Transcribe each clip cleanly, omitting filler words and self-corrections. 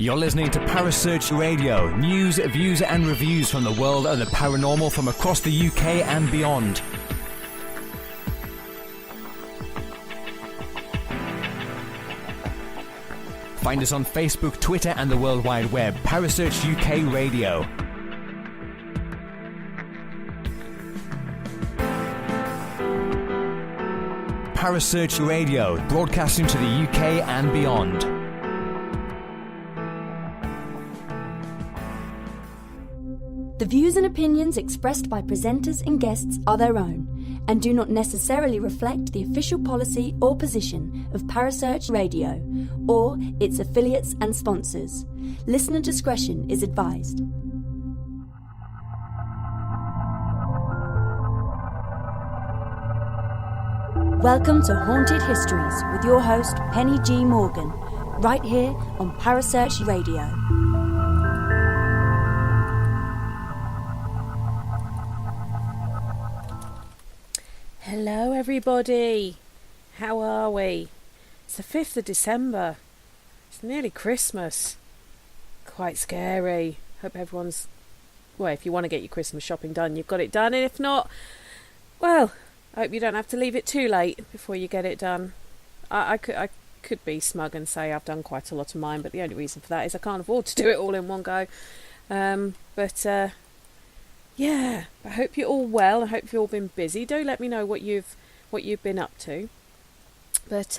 You're listening to Parasearch Radio, news, views and reviews from the world of the paranormal from across the UK and beyond. Find us on Facebook, Twitter and the World Wide Web. Parasearch UK Radio. Parasearch Radio, broadcasting to the UK and beyond. The views and opinions expressed by presenters and guests are their own and do not necessarily reflect the official policy or position of Parasearch Radio or its affiliates and sponsors. Listener discretion is advised. Welcome to Haunted Histories with your host Penny G. Morgan, right here on Parasearch Radio. Hello everybody, how are we? It's the 5th of December, it's nearly Christmas, quite scary. Hope everyone's, well, if you want to get your Christmas shopping done, you've got it done, and if not, well, I hope you don't have to leave it too late before you get it done. I could be smug and say I've done quite a lot of mine, but the only reason for that is I can't afford to do it all in one go. Yeah, I hope you're all well. I hope you've all been busy. Do let me know what you've been up to. But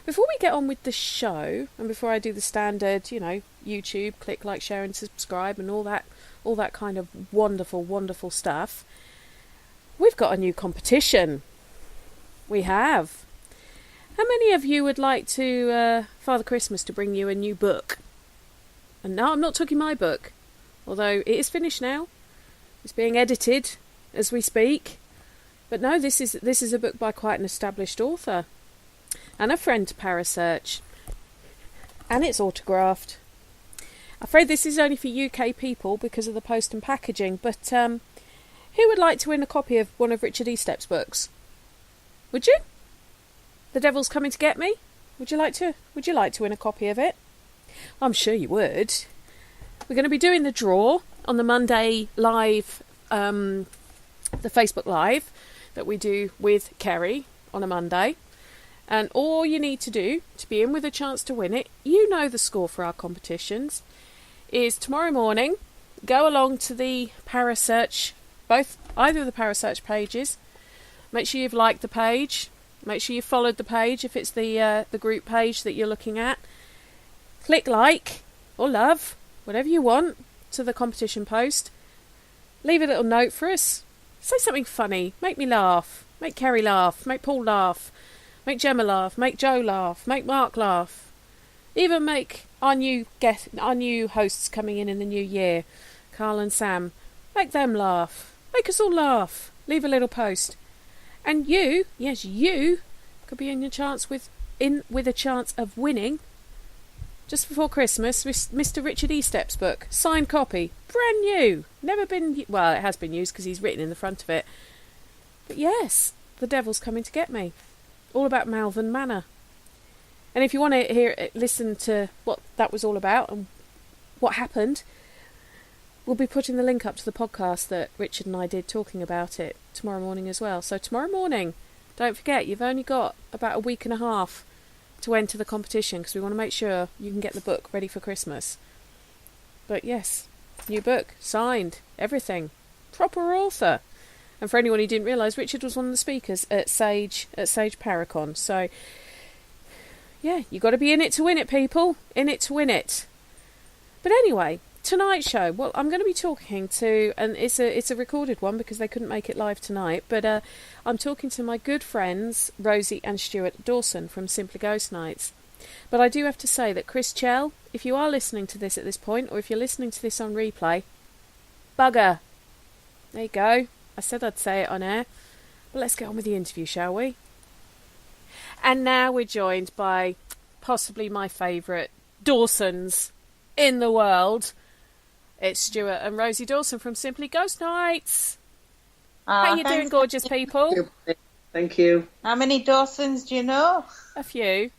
before we get on with the show, and before I do the standard, YouTube, click, like, share, and subscribe, and all that kind of wonderful, wonderful stuff, we've got a new competition. We have. How many of you would like to Father Christmas to bring you a new book? And no, I'm not talking my book, although it is finished now. It's being edited as we speak. But no, this is a book by quite an established author and a friend to Parasearch. And it's autographed. I'm afraid this is only for UK people because of the post and packaging, but who would like to win a copy of one of Richard Estep's books? Would you? The Devil's Coming to Get Me? Would you like to win a copy of it? I'm sure you would. We're going to be doing the draw on the Monday live, the Facebook Live that we do with Kerry on a Monday. And all you need to do to be in with a chance to win it, you know the score for our competitions, is tomorrow morning, go along to the Parasearch, either of the Parasearch pages. Make sure you've liked the page. Make sure you've followed the page if it's the group page that you're looking at. Click like or love, whatever you want, to the competition post. Leave a little note for us. Say something funny. Make me laugh. Make Kerry laugh. Make Paul laugh. Make Gemma laugh. Make Joe laugh. Make Mark laugh. Even make our new hosts coming in the new year, Carl and Sam. Make them laugh. Make us all laugh. Leave a little post. And you, yes, you could be in a chance with a chance of winning, just before Christmas, Mr. Richard Estep's book, signed copy, brand new, never been, well, it has been used because he's written in the front of it. But yes, The Devil's Coming to Get Me, all about Malvern Manor. And if you want to listen to what that was all about and what happened, we'll be putting the link up to the podcast that Richard and I did talking about it tomorrow morning as well. So tomorrow morning, don't forget, you've only got about a week and a half to enter the competition because we want to make sure you can get the book ready for Christmas. But yes, new book, signed, everything, proper author. And for anyone who didn't realise, Richard was one of the speakers at Sage Paracon. So yeah, you got to be in it to win it, people. In it to win it. But anyway, tonight's show, well, I'm going to be talking to, and it's a recorded one because they couldn't make it live tonight, but I'm talking to my good friends Rosey and Stuart Dawson from Simply Ghost Nights. But I do have to say that Chris Chell, if you are listening to this at this point, or if you're listening to this on replay, bugger. There you go. I said I'd say it on air. But let's get on with the interview, shall we? And now we're joined by possibly my favourite Dawsons in the world. It's Stuart and Rosey Dawson from Simply Ghost Nights. Ah, How you doing, gorgeous people? Thank you. How many Dawsons do you know? A few.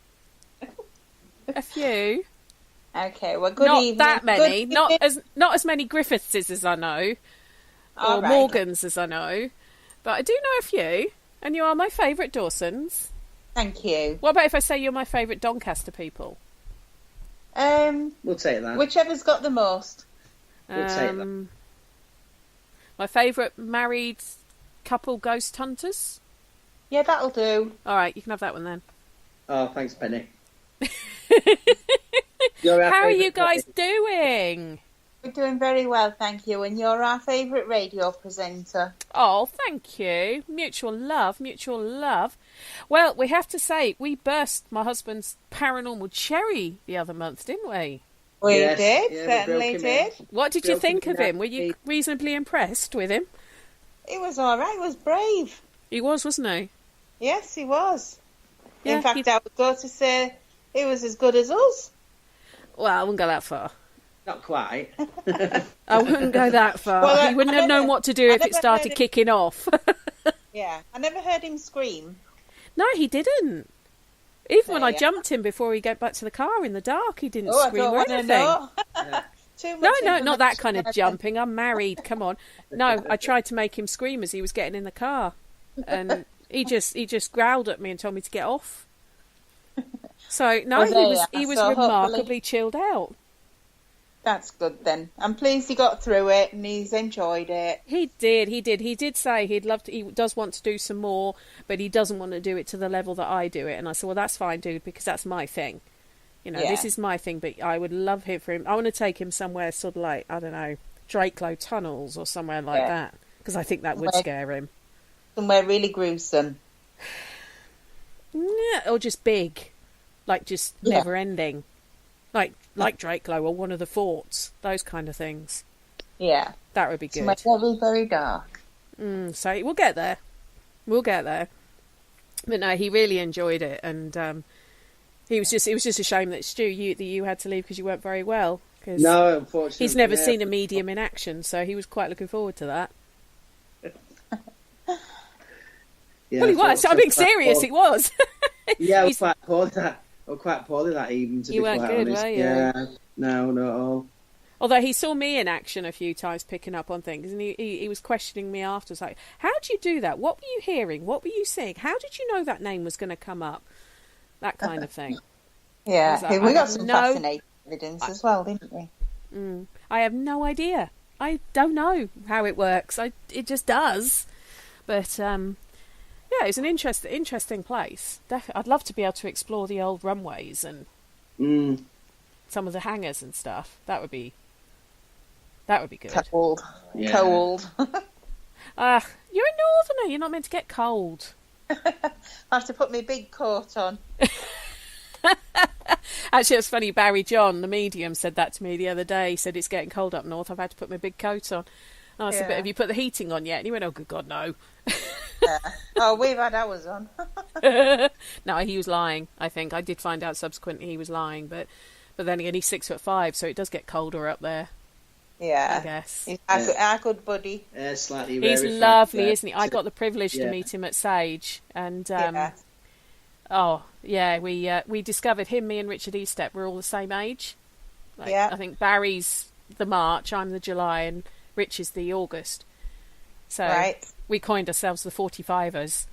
A few. Okay, well, good Not evening. that many. Good Not as many Griffithses as I know, All or right. Morgans as I know, but I do know a few. And you are my favourite Dawsons. Thank you. What about if I say you're my favourite Doncaster people? We'll take that. Whichever's got the most. We'll take that. My favourite married couple ghost hunters. Yeah, that'll do. All right, you can have that one then. Oh, thanks, Penny. How are you guys doing? We're doing very well, thank you. And you're our favourite radio presenter. Oh, thank you. Mutual love, mutual love. Well, we have to say, we burst my husband's paranormal cherry the other month, didn't we? We Yes, did, yeah, we certainly broke him did. What did you Broke think him of in him? Were you reasonably impressed with him? He was all right, he was brave. He was, wasn't he? Yes, he was. Yeah, In fact, I would go to say he was as good as us. Well, I wouldn't go that far. Not quite. I wouldn't go that far. Well, He wouldn't I have known never- what to do I if it never started heard it. kicking off. Yeah, I never heard him scream. No, he didn't. Even when There I you are. jumped him before he got back to the car in the dark, he didn't Oh, I scream don't or want to anything. know. Yeah. Too much No, not that information kind of there. jumping. I'm married. Come on. No, I tried to make him scream as he was getting in the car, and he just growled at me and told me to get off. So no, Well, there you he are. was So remarkably hopefully- chilled out. That's good then. I'm pleased he got through it and he's enjoyed it. He did say he'd love to. He does want to do some more, but he doesn't want to do it to the level that I do it. And I said, well, that's fine, dude, because that's my thing. You know, Yeah. this is my thing. But I would love him for him. I want to take him somewhere sort of like, I don't know, Drakelow Tunnels or somewhere like Yeah. that, because I think that would Right. scare him. Somewhere really gruesome. Yeah, or just big, like just Yeah. never ending, like Drakelow or one of the forts, those kind of things. Yeah. That would be good. Somewhere very, very dark. So we'll get there. We'll get there. But no, he really enjoyed it, and it was just a shame that Stu, you had to leave because you weren't very well. Cause No, unfortunately. he's never yeah. seen a medium in action, so he was quite looking forward to that. Yeah, Well, he was. I'm being quite serious. poor. He was. Yeah, He's- quite poorly that evening, to You be weren't quite good, honest. were you? Yeah, no, not at all. Although he saw me in action a few times picking up on things, and he was questioning me afterwards, like, how did you do that? What were you hearing? What were you seeing? How did you know that name was going to come up? That kind of thing. Yeah. Was that- We I got have some no- fascinating evidence as well, didn't we? I have no idea. I don't know how it works. It just does. But yeah, it's an interesting place. I'd love to be able to explore the old runways and some of the hangars and stuff. That would be good. Cold. Yeah. Cold. You're a northerner. You're not meant to get cold. I have to put my big coat on. Actually, it was funny. Barry John, the medium, said that to me the other day. He said, it's getting cold up north. I've had to put my big coat on. And I said, but Yeah. have you put the heating on yet? And he went, oh, good God, no. Oh, we've had ours on. No, he was lying, I think. I did find out subsequently he was lying. But then again, he's 6'5", so it does get colder up there, Yeah. I guess. He's our good buddy. Slightly He's rarefied lovely, there. isn't he? I got the privilege to Yeah. meet him at Sage. And, Yeah. oh, yeah, we discovered him, me and Richard Eastep were all the same age. Yeah. I think Barry's the March, I'm the July, and Rich is the August. So Right. we coined ourselves the 45ers.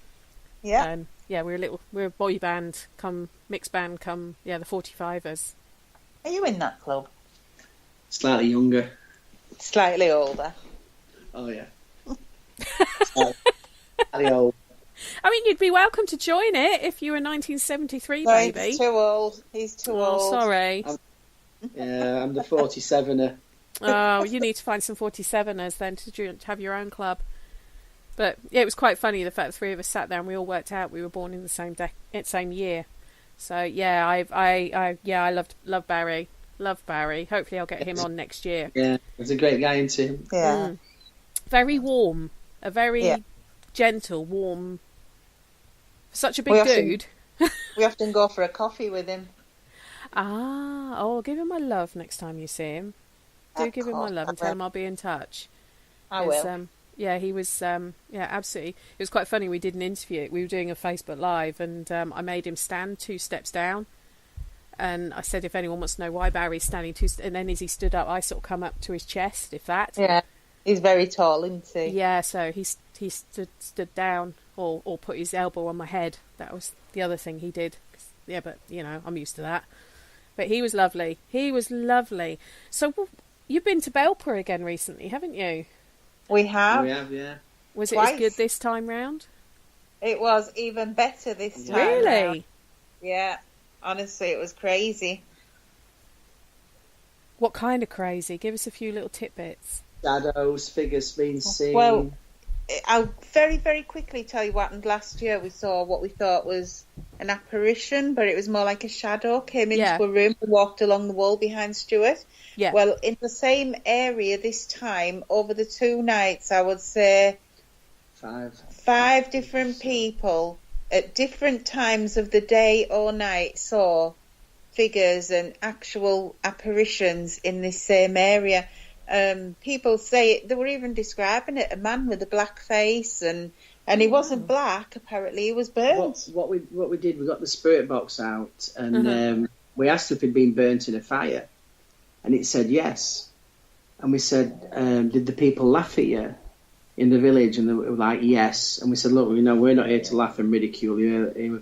Yeah. And yeah, we're a boy band come mixed band come the 45ers. Are you in that club? Slightly younger. Slightly older. Oh, yeah. Slightly old. I mean, you'd be welcome to join it if you were 1973, No, baby. he's too old. He's too Oh, old. sorry. Yeah, I'm the 47er. Oh, you need to find some 47ers then to have your own club. But yeah, it was quite funny the fact the three of us sat there and we all worked out we were born in the same year. So yeah, I love Barry. Love Barry. Hopefully I'll get him on next year. Yeah, he's a great guy, isn't he? Yeah. Very warm. A very Yeah. gentle, warm. Such a big We often- dude. We often go for a coffee with him. Oh, give him my love next time you see him. do give him my love and tell him I'll be in touch. I will. Yeah, he was, absolutely. It was quite funny. We did an interview. We were doing a Facebook Live, and I made him stand 2 steps down. And I said, if anyone wants to know why Barry's standing and then as he stood up, I sort of come up to his chest, if that. Yeah, he's very tall, isn't he? Yeah, so he stood down or put his elbow on my head. That was the other thing he did. Yeah, but, I'm used to that. But he was lovely. So you've been to Belper again recently, haven't you? We have. We have, yeah. Was Twice. it as good this time round? It was even better this time. Really? Round. Yeah. Honestly, it was crazy. What kind of crazy? Give us a few little tidbits. Shadows, figures being seen. Well, I'll very, very quickly tell you what happened last year. We saw what we thought was an apparition, but it was more like a shadow. Came into a room and walked along the wall behind Stuart. Yeah. Well, in the same area this time, over the 2 nights, I would say 5 different people at different times of the day or night saw figures and actual apparitions in this same area. People say they were even describing it, a man with a black face, and he wasn't black. Apparently, he was burnt. What we did, we got the spirit box out, and we asked if he'd been burnt in a fire, and it said yes. And we said, did the people laugh at you in the village? And they were like, yes. And we said, look, we're not here to laugh and ridicule you.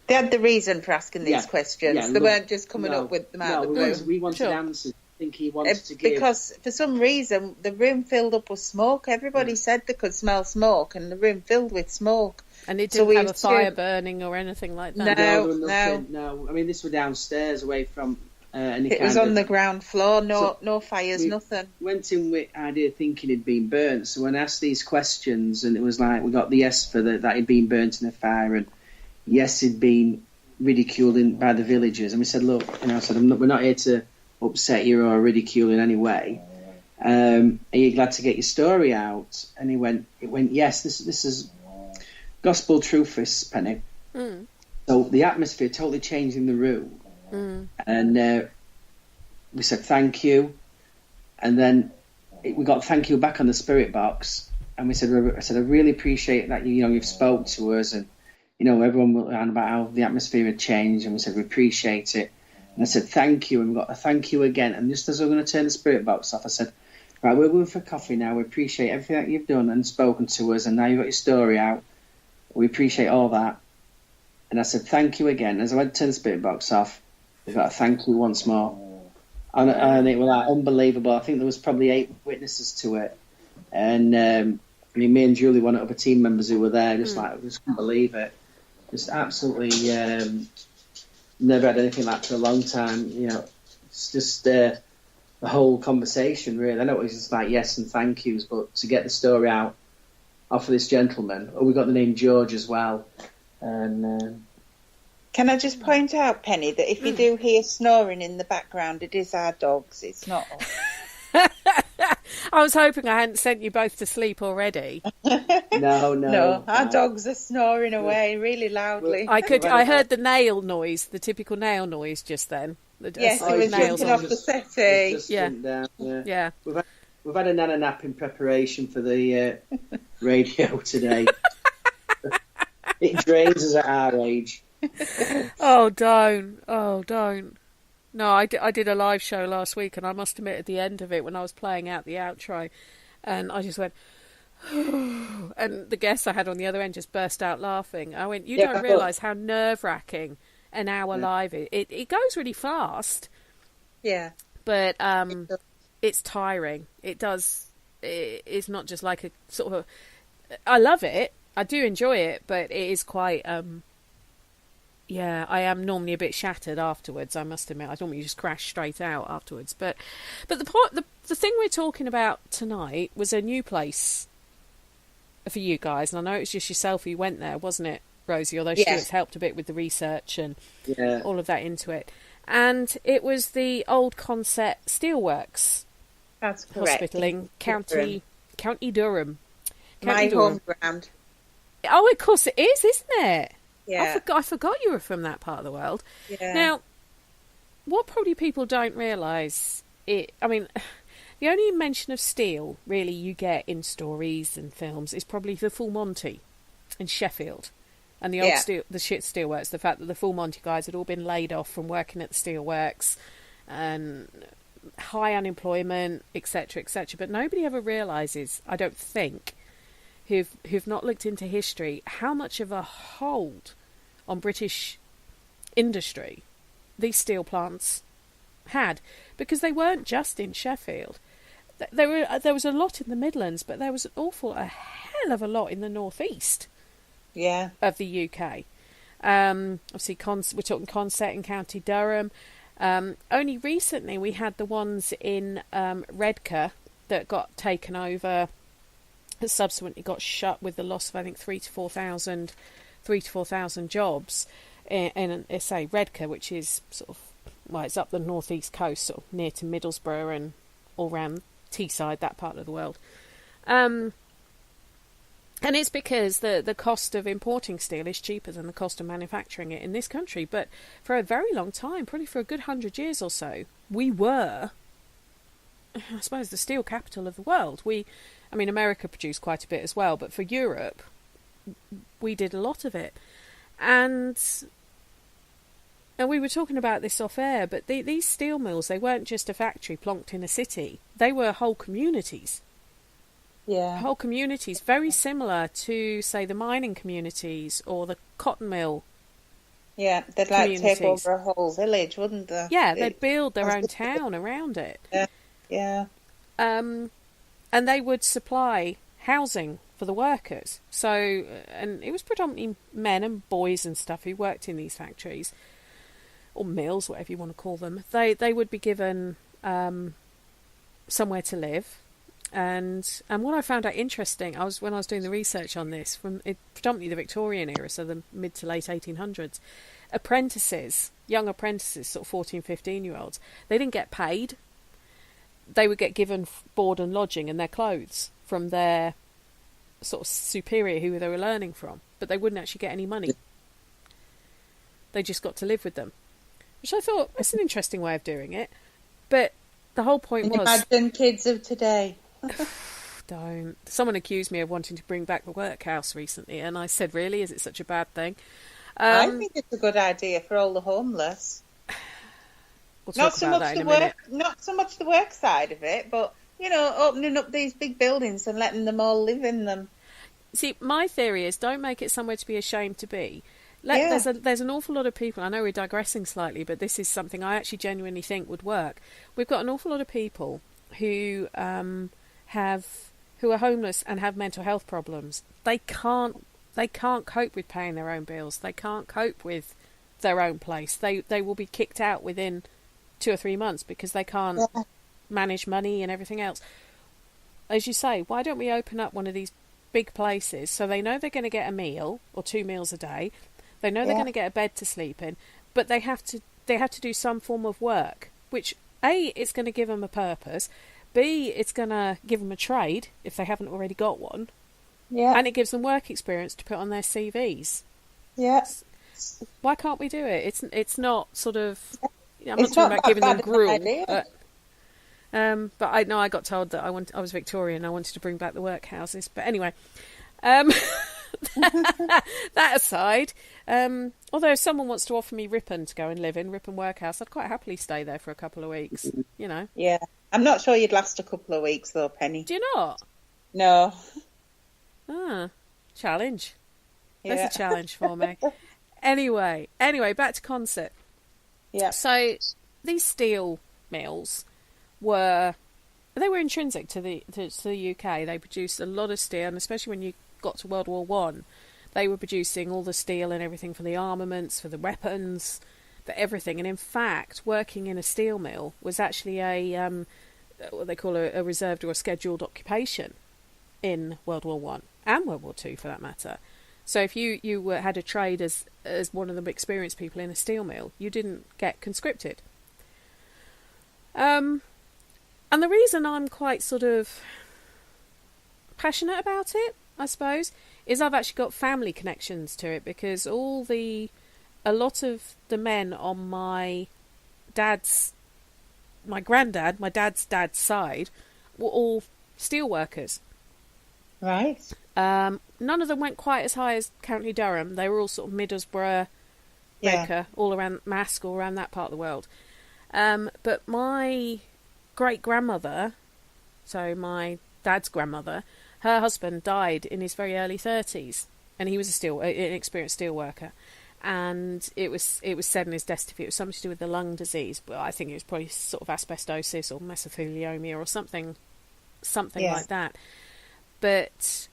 They had the reason for asking these questions. Yeah, they weren't just coming up with them out of the blue. We wanted answers. I think he wanted to give. Because for some reason, the room filled up with smoke. Everybody said they could smell smoke, and the room filled with smoke. And it didn't have a fire burning or anything like that? No. I mean, this was downstairs away from any It was on the ground floor, no fires, nothing. Went in with idea thinking he'd been burnt. So when I asked these questions, and it was like, we got the yes for that he'd been burnt in a fire, and yes, he'd been ridiculed by the villagers. And we said, look, we're not here to upset you or ridicule in any way. Are you glad to get your story out? And it went yes, this is gospel truth, this Penny. So the atmosphere totally changed in the room. And we said thank you, and then we got thank you back on the spirit box, and I said I really appreciate that you've spoke to us, and everyone went on about how the atmosphere had changed, and we said we appreciate it. And I said thank you, and we got a thank you again. And just as we were going to turn the spirit box off, I said, right, we're going for coffee now. We appreciate everything that you've done and spoken to us, and now you've got your story out. We appreciate all that. And I said thank you again. As I went to turn the spirit box off, we got a thank you once more. And it was like unbelievable. I think there was probably 8 witnesses to it. And me and Julie, one of the team members who were there, just couldn't believe it. Just absolutely never had anything like that for a long time. It's just the whole conversation, really. I know it was just like yes and thank yous, but to get the story out off of this gentleman, we got the name George as well. And can I just point out, Penny, that if you do hear snoring in the background, it is our dogs. It's not us. I was hoping I hadn't sent you both to sleep already. No. Our dogs are snoring away really loudly. I heard the nail noise, the typical nail noise just then. Yes, it was jumping off the settee. Yeah. We've had a nana nap in preparation for the radio today. It drains us at our age. Oh, don't. No, I did a live show last week, and I must admit at the end of it, when I was playing out the outro, and I just went, and the guest I had on the other end just burst out laughing. I went, you don't realise how nerve-wracking an hour live is. It goes really fast. Yeah. But it's tiring. It does. It's not just like a sort of... I love it. I do enjoy it, but it is quite... I am normally a bit shattered afterwards, I must admit. I normally just crash straight out afterwards. But the thing we're talking about tonight was a new place for you guys. And I know it's just yourself who went there, wasn't it, Rosey? Although Stuart's helped a bit with the research and all of that into it. And it was the Old Consett Steelworks Hospital in County Durham. My home ground. Oh, of course it is, isn't it? Yeah. I forgot you were from that part of the world. Yeah. Now, what probably people don't realise, The only mention of steel, really, you get in stories and films is probably the Full Monty in Sheffield. And the old steelworks, the fact that the Full Monty guys had all been laid off from working at the steelworks, and high unemployment, etc., etc. But nobody ever realises, I don't think, who've not looked into history, how much of a hold on British industry these steel plants had, because they weren't just in Sheffield. There was a lot in the Midlands, but there was a hell of a lot in the northeast of the UK. Obviously, we're talking Consett in County Durham. Only recently we had the ones in Redcar that got taken over, that subsequently got shut with the loss of, I think, 3,000 to 4,000 jobs in say Redcar, which is sort of, well, it's up the northeast coast, sort of near to Middlesbrough and all round Teesside, that part of the world. And it's because the cost of importing steel is cheaper than the cost of manufacturing it in this country. But for a very long time, probably for a good 100 years or so, we were, I suppose, the steel capital of the world. America produced quite a bit as well, but for Europe, we did a lot of it. And we were talking about this off air, but these steel mills, they weren't just a factory plonked in a city. They were whole communities. Yeah. Whole communities, very similar to, say, the mining communities or the cotton mill. Yeah, they'd like take over a whole village, wouldn't they? Yeah, they'd build their own town around it. Yeah. And they would supply housing for the workers. So, and it was predominantly men and boys and stuff who worked in these factories, or mills, whatever you want to call them. They would be given somewhere to live. And what I found out interesting, when I was doing the research on this, predominantly the Victorian era, so the mid to late 1800s, young apprentices, sort of 14, 15-year-olds, they didn't get paid. They would get given board and lodging and their clothes from their sort of superior who they were learning from, but they wouldn't actually get any money. They just got to live with them, which I thought, that's an interesting way of doing it. But the whole point was... Imagine kids of today. Don't. Someone accused me of wanting to bring back the workhouse recently, and I said, really? Is it such a bad thing? I think it's a good idea for all the homeless. We'll talk about that in a minute. Not so much the work side of it, but, opening up these big buildings and letting them all live in them. See, my theory is, don't make it somewhere to be ashamed to be. There's an awful lot of people, I know we're digressing slightly, but this is something I actually genuinely think would work. We've got an awful lot of people who who are homeless and have mental health problems. They can't cope with paying their own bills. They can't cope with their own place. They will be kicked out within 2 or 3 months because they can't manage money and everything else. As you say, why don't we open up one of these big places so they know they're going to get a meal or 2 meals a day. They know they're going to get a bed to sleep in, but they have to do some form of work, which A, it's going to give them a purpose. B, it's going to give them a trade if they haven't already got one. Yeah. And it gives them work experience to put on their CVs. Yes. Why can't we do it? It's not sort of... I'm not talking about giving them gruel. But I know I got told that I was Victorian. I wanted to bring back the workhouses. But anyway, that aside, although if someone wants to offer me Ripon to go and live in, Ripon Workhouse, I'd quite happily stay there for a couple of weeks, Yeah. I'm not sure you'd last a couple of weeks, though, Penny. Do you not? No. Challenge. Yeah. That's a challenge for me. Anyway, back to Consett. Yeah. So these steel mills were intrinsic to the UK. They produced a lot of steel, and especially when you got to World War One, they were producing all the steel and everything for the armaments, for the weapons, for everything. And in fact, working in a steel mill was actually a what they call a reserved or a scheduled occupation in World War One and World War Two, for that matter. So if you had a trade as one of the experienced people in a steel mill, you didn't get conscripted. And the reason I'm quite sort of passionate about it, I suppose, is I've actually got family connections to it, because a lot of the men on my dad's dad's side were all steelworkers. Right. None of them went quite as high as County Durham. They were all sort of Middlesbrough, Redcar, all around Mask, all around that part of the world. But my great-grandmother, so my dad's grandmother, her husband died in his very early 30s, and he was an experienced steelworker. And it was said in his death certificate it was something to do with the lung disease, but I think it was probably sort of asbestosis or mesothelioma or something like that. But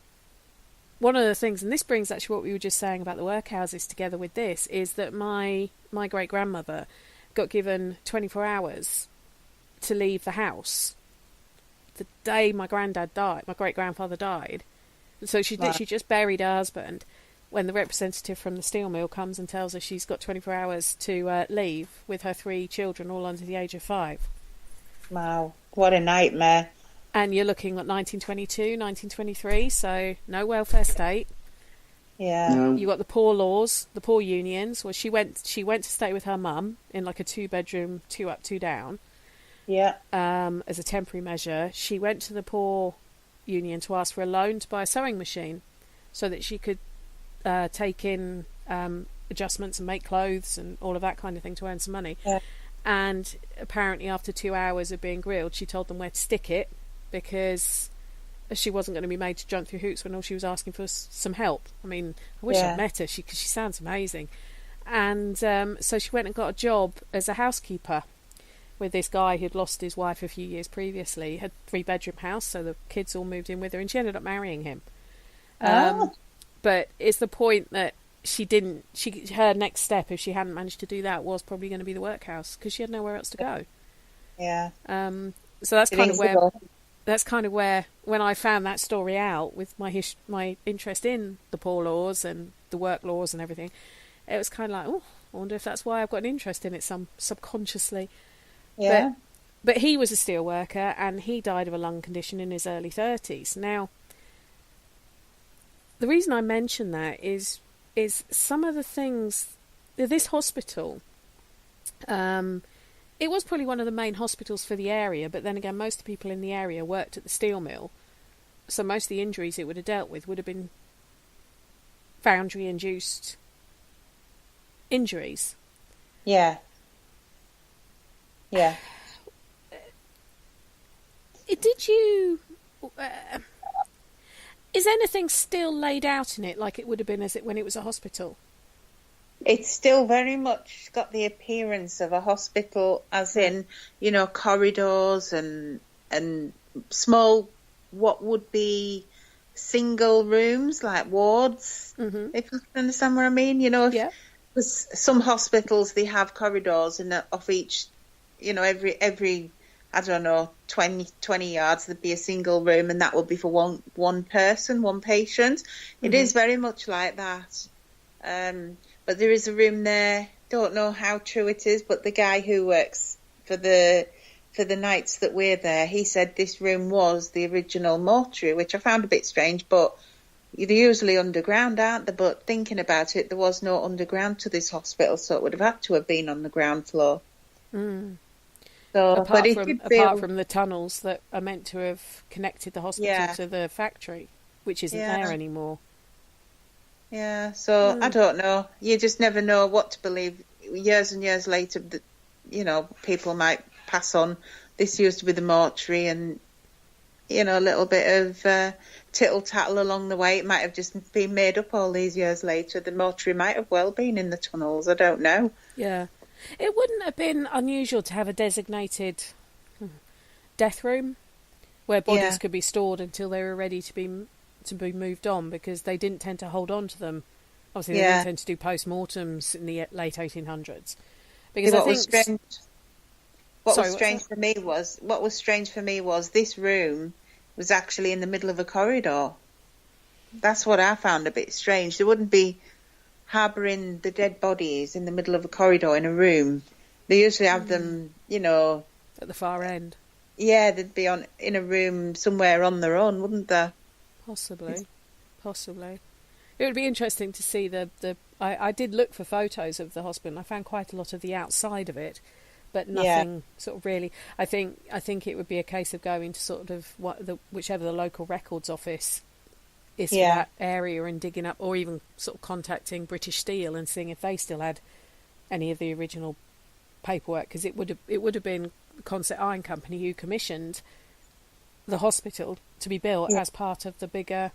one of the things, and this brings actually what we were just saying about the workhouses together with this, is that my great-grandmother got given 24 hours to leave the house the day my great-grandfather died. So she literally just buried her husband when the representative from the steel mill comes and tells her she's got 24 hours to leave with her 3 children, all under the age of 5. Wow, what a nightmare. And you're looking at 1922, 1923, so no welfare state. Yeah. No. You got the poor laws, the poor unions. Well, she went to stay with her mum in like a 2-bedroom, 2 up, 2 down. Yeah. As a temporary measure. She went to the poor union to ask for a loan to buy a sewing machine so that she could take in adjustments and make clothes and all of that kind of thing to earn some money. Yeah. And apparently after 2 hours of being grilled, she told them where to stick it, because she wasn't going to be made to jump through hoops when all she was asking for some help. I mean, I wish I'd met her, because she sounds amazing. And so she went and got a job as a housekeeper with this guy who'd lost his wife a few years previously. Had 3-bedroom house, so the kids all moved in with her, and she ended up marrying him. But it's the point that her next step, if she hadn't managed to do that, was probably going to be the workhouse, because she had nowhere else to go. Yeah. So that's kind of where when I found that story out, with my interest in the poor laws and the work laws and everything, it was kind of like, oh, I wonder if that's why I've got an interest in it subconsciously. Yeah. But he was a steel worker, and he died of a lung condition in his early 30s. Now, the reason I mention that is some of the things. This hospital, it was probably one of the main hospitals for the area, but then again, most of the people in the area worked at the steel mill, so most of the injuries it would have dealt with would have been foundry-induced injuries. Yeah. Yeah. Did you... is anything still laid out in it like it would have been when it was a hospital? It's still very much got the appearance of a hospital, as in, corridors and small, what would be single rooms, like wards, if you understand what I mean. Some hospitals, they have corridors, and off each, every I don't know, 20 yards, there'd be a single room, and that would be for one person, one patient. It is very much like that. But there is a room there. Don't know how true it is, but the guy who works for the nights that we're there, he said this room was the original mortuary, which I found a bit strange, but they're usually underground, aren't they? But thinking about it, there was no underground to this hospital, so it would have had to have been on the ground floor. Mm. So, apart from the tunnels that are meant to have connected the hospital to the factory, which isn't there anymore. Yeah, so I don't know. You just never know what to believe. Years and years later, people might pass on. This used to be the mortuary, and, a little bit of tittle-tattle along the way. It might have just been made up all these years later. The mortuary might have well been in the tunnels. I don't know. Yeah. It wouldn't have been unusual to have a designated death room where bodies could be stored until they were ready to be moved on, because they didn't tend to hold on to them. Obviously, they didn't tend to do post-mortems in the late 1800s. Because what was strange for me was this room was actually in the middle of a corridor. That's what I found a bit strange. They wouldn't be harbouring the dead bodies in the middle of a corridor in a room. They usually have them, at the far end. Yeah, they'd be in a room somewhere on their own, wouldn't they? Possibly. It would be interesting to see I did look for photos of the hospital. I found quite a lot of the outside of it, but nothing sort of really. I think it would be a case of going to sort of whichever the local records office is for that area and digging up, or even sort of contacting British Steel and seeing if they still had any of the original paperwork, because it would have been Consett Iron Company who commissioned the hospital to be built as part of the bigger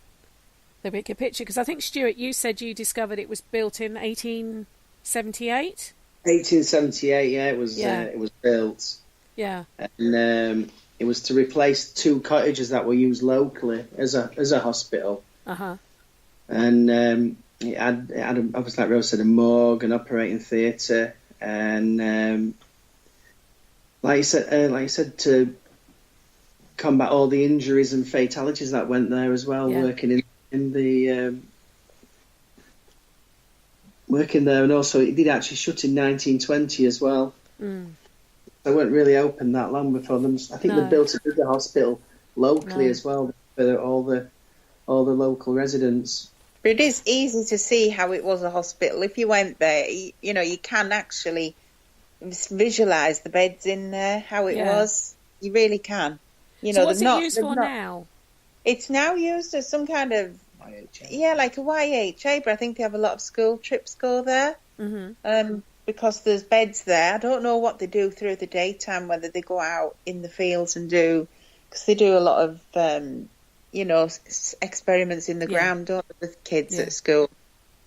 picture. Because I think, Stuart, you said you discovered it was built in 1878. 1878, it was built. Yeah. And it was to replace 2 cottages that were used locally as a hospital. Uh-huh. And it had obviously, like Rose said, a morgue, an operating theatre, and like you said, to combat all the injuries and fatalities that went there as well, working there, and also it did actually shut in 1920 as well. They weren't really open that long before them. I think they built a bigger hospital locally as well for all the local residents. But it is easy to see how it was a hospital. If you went there, you can actually visualise the beds in there, how it was. You really can. So what's it used for now? It's now used as some kind of YHA. Like a YHA, but I think they have a lot of school trips go there. Mm-hmm. Because there's beds there. I don't know what they do through the daytime, whether they go out in the fields and because they do a lot of experiments in the ground, don't they, with kids at school.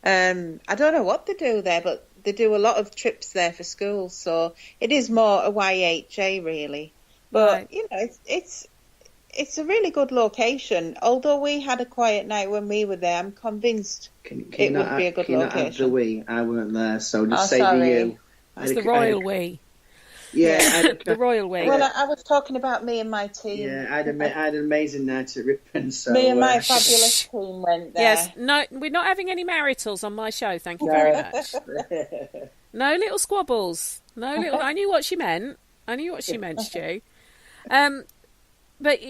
I don't know what they do there, but they do a lot of trips there for schools, so it is more a YHA really. But it's a really good location. Although we had a quiet night when we were there, I'm convinced it would be a good location. I weren't there, so just say to you. It's the royal we. Yeah, the royal we. Well, I was talking about me and my team. Yeah, I had an amazing night at Ripon. So me and my fabulous team went there. Yes, no, we're not having any maritals on my show. Thank you very much. No little squabbles. No little. I knew what she meant. Stu. But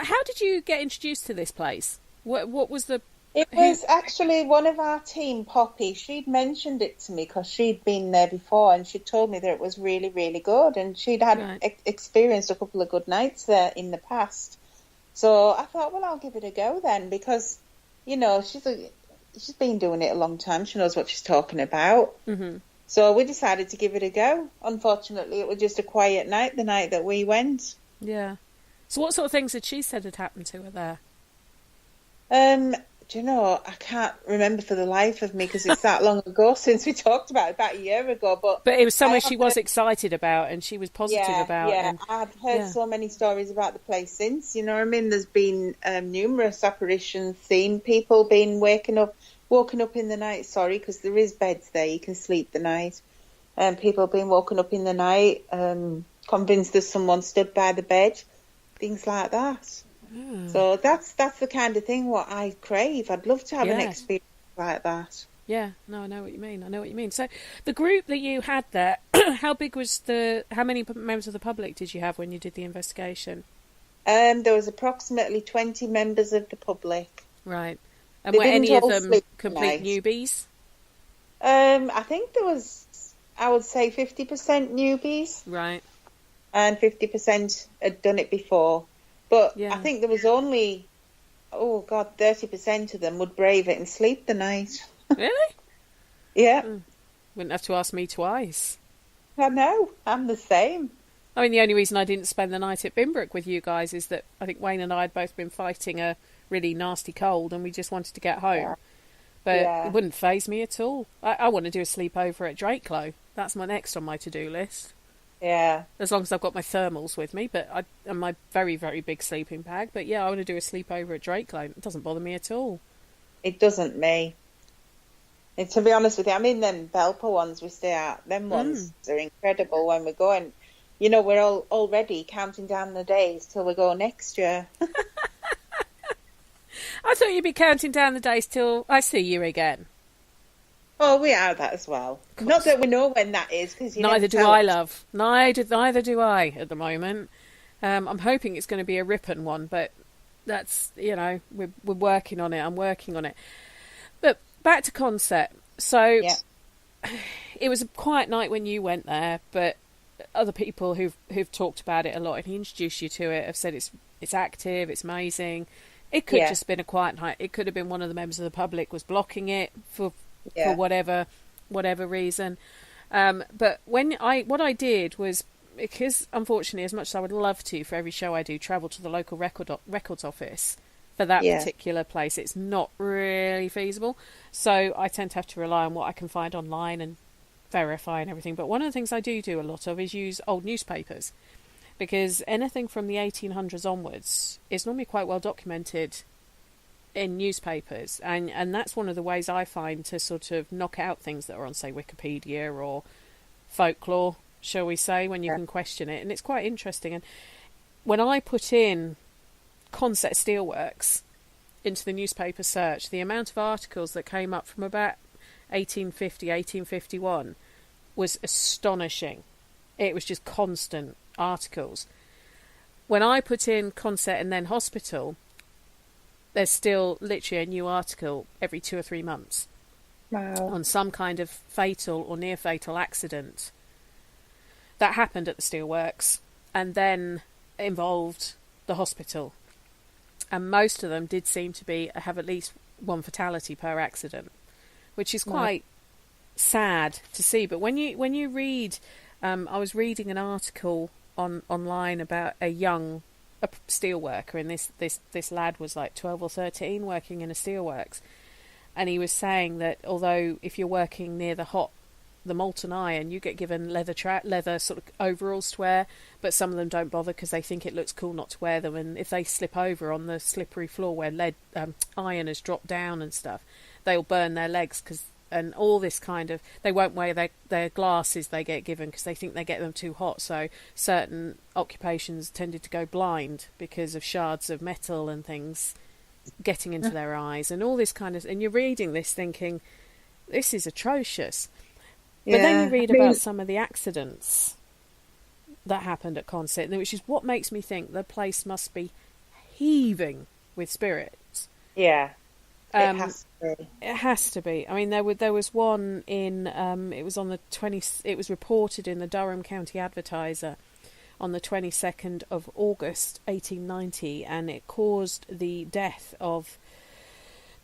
how did you get introduced to this place? What was the... It was actually one of our team, Poppy. She'd mentioned it to me because she'd been there before, and she told me that it was really, really good, and she'd had experienced a couple of good nights there in the past. So I thought, well, I'll give it a go then, because, she's been doing it a long time. She knows what she's talking about. Mm-hmm. So we decided to give it a go. Unfortunately, it was just a quiet night, the night that we went. Yeah. So what sort of things had she said had happened to her there? Do you know, I can't remember for the life of me, because it's that long ago since we talked about it, about a year ago. But it was somewhere she was excited about and she was positive about. Yeah, and I've heard so many stories about the place since. You know what I mean? There's been numerous apparitions seen, people being woken up in the night, because there is beds there, you can sleep the night. And people being woken up in the night, convinced there's someone stood by the bed, things like that. So that's the kind of thing what I crave. I'd love to have an experience like that. Yeah, no, I know what you mean. So the group that you had there, how many members of the public did you have when you did the investigation? There was approximately 20 members of the public. Right. And were any of them complete newbies? I think there was, I would say 50% newbies. Right. And 50% had done it before. But I think there was only, 30% of them would brave it and sleep the night. Really? Yeah. Wouldn't have to ask me twice. I know. I'm the same. I mean, the only reason I didn't spend the night at Binbrook with you guys is that I think Wayne and I had both been fighting a really nasty cold and we just wanted to get home. Yeah. But it wouldn't faze me at all. I want to do a sleepover at Drakelow. That's my next on my to-do list. Yeah. As long as I've got my thermals with me, and my very, very big sleeping bag. But yeah, I want to do a sleepover at Drakelow. It doesn't bother me at all. It doesn't me. And to be honest with you, I mean, them Belper ones we stay at, them ones are incredible when we're going. You know, we're all already counting down the days till we go next year. I thought you'd be counting down the days till I see you again. Oh, we are that as well. Not that we know when that is, because neither do I, love. Neither do I at the moment. I'm hoping it's going to be a Ripon one, but that's we're working on it. I'm working on it. But back to Consett. So it was a quiet night when you went there, but other people who've talked about it a lot, and he introduced you to it, have said it's active, it's amazing. It could just have been a quiet night. It could have been one of the members of the public was blocking it for whatever reason. But what I did was, because unfortunately, as much as I would love to, for every show I do, travel to the local records office for that particular place, it's not really feasible. So I tend to have to rely on what I can find online and verify and everything. But one of the things I do a lot of is use old newspapers, because anything from the 1800s onwards is normally quite well documented in newspapers, and that's one of the ways I find to sort of knock out things that are on, say, Wikipedia or folklore, shall we say, when you can question it. And it's quite interesting. And when I put in Consett Steelworks into the newspaper search, the amount of articles that came up from about 1850, 1851 was astonishing. It was just constant articles. When I put in Consett and then hospital, there's still literally a new article every 2 or 3 months. Wow. On some kind of fatal or near fatal accident that happened at the steelworks and then involved the hospital. And most of them did seem to have at least one fatality per accident, which is quite sad to see. But when you read, I was reading an article online about a steel worker, and this lad was like 12 or 13 working in a steelworks, and he was saying that although if you're working near the molten iron, you get given leather sort of overalls to wear, but some of them don't bother because they think it looks cool not to wear them, and if they slip over on the slippery floor where iron has dropped down and stuff, they'll burn their legs, and all this kind of, they won't wear their glasses they get given because they think they get them too hot. So certain occupations tended to go blind because of shards of metal and things getting into their eyes and all this kind of, and you're reading this thinking, this is atrocious. But then you read about some of the accidents that happened at Consett, which is what makes me think the place must be heaving with spirits. Yeah. It has to be. It has to be. I mean, there was one in. It was on the 20. It was reported in the Durham County Advertiser on the 22nd of August, 1890, and it caused the death of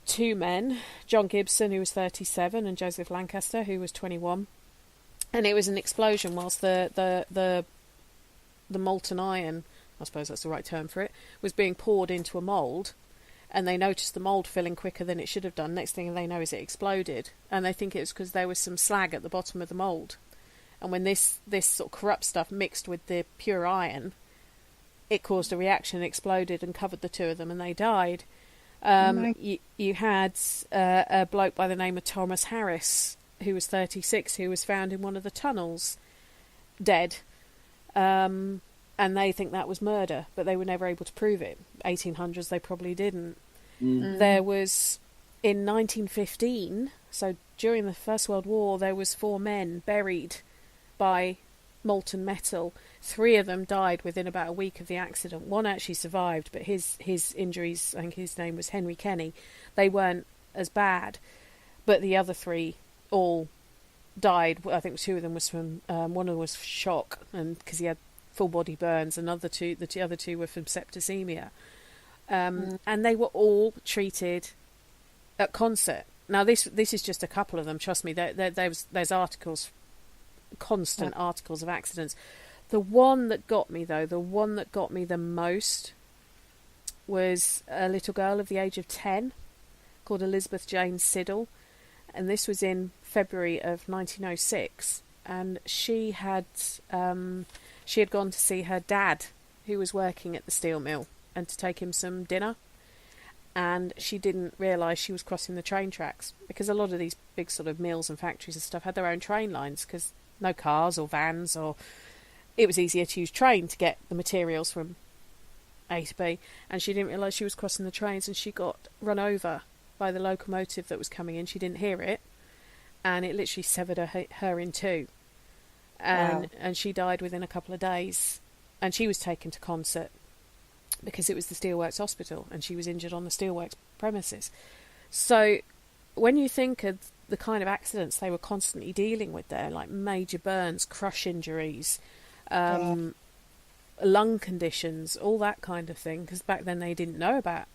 2 men: John Gibson, who was 37, and Joseph Lancaster, who was 21. And it was an explosion whilst the molten iron, I suppose that's the right term for it, was being poured into a mould. And they noticed the mould filling quicker than it should have done. Next thing they know is it exploded. And they think it was because there was some slag at the bottom of the mould. And when this sort of corrupt stuff mixed with the pure iron, it caused a reaction, exploded and covered the 2 of them, and they died. You had a bloke by the name of Thomas Harris, who was 36, who was found in one of the tunnels, dead. And they think that was murder, but they were never able to prove it. 1800s, they probably didn't. There was, in 1915, so during the First World War, there was 4 men buried by molten metal. 3 of them died within about a week of the accident. 1 actually survived, but his injuries, I think his name was Henry Kenny, they weren't as bad. But the other 3 all died. I think 2 of them was from, one of them was shock, and because he had full body burns, and the other 2 were from septicemia. And they were all treated at Consett. Now this is just a couple of them, trust me. There's articles, constant articles of accidents. The one that got me the most was a little girl of the age of 10 called Elizabeth Jane Siddle, and this was in February of 1906, and she had gone to see her dad, who was working at the steel mill, and to take him some dinner. And she didn't realise she was crossing the train tracks, because a lot of these big sort of mills and factories and stuff had their own train lines, because no cars or vans, or it was easier to use train to get the materials from A to B. And she didn't realise she was crossing the trains, and she got run over by the locomotive that was coming in. She didn't hear it, and it literally severed her in 2. And she died within a couple of days, and she was taken to Consett because it was the Steelworks Hospital, and she was injured on the Steelworks premises. So when you think of the kind of accidents they were constantly dealing with there, like major burns, crush injuries, lung conditions, all that kind of thing. Because back then they didn't know about.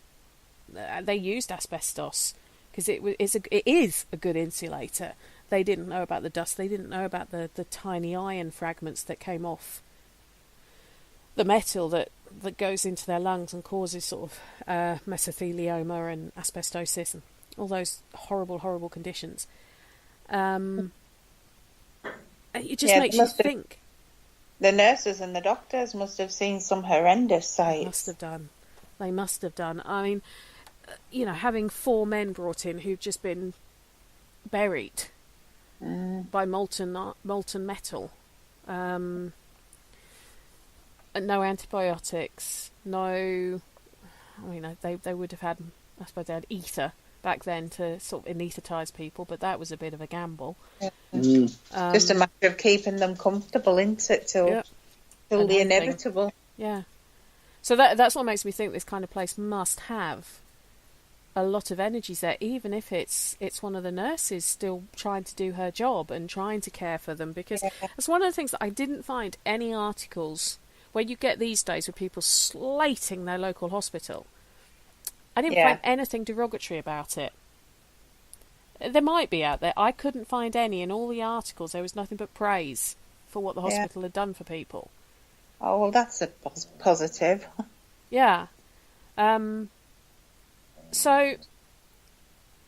They used asbestos because it is a good insulator. They didn't know about the dust. They didn't know about the tiny iron fragments that came off the metal that goes into their lungs and causes sort of mesothelioma and asbestosis and all those horrible conditions. It just makes you think. The nurses and the doctors must have seen some horrendous sights. They must have done. I mean, having 4 men brought in who've just been buried by molten metal. No antibiotics, no... I mean, they would have had... I suppose they had ether back then to sort of anaesthetise people, but that was a bit of a gamble. Just a matter of keeping them comfortable, isn't it, till the inevitable. Yeah. So that's what makes me think this kind of place must have a lot of energies there, even if it's one of the nurses still trying to do her job and trying to care for them, because that's one of the things that I didn't find any articles... where you get these days with people slating their local hospital. I didn't find anything derogatory about it. There might be out there. I couldn't find any. In all the articles, there was nothing but praise for what the hospital had done for people. Oh, well, that's a positive. Yeah. So,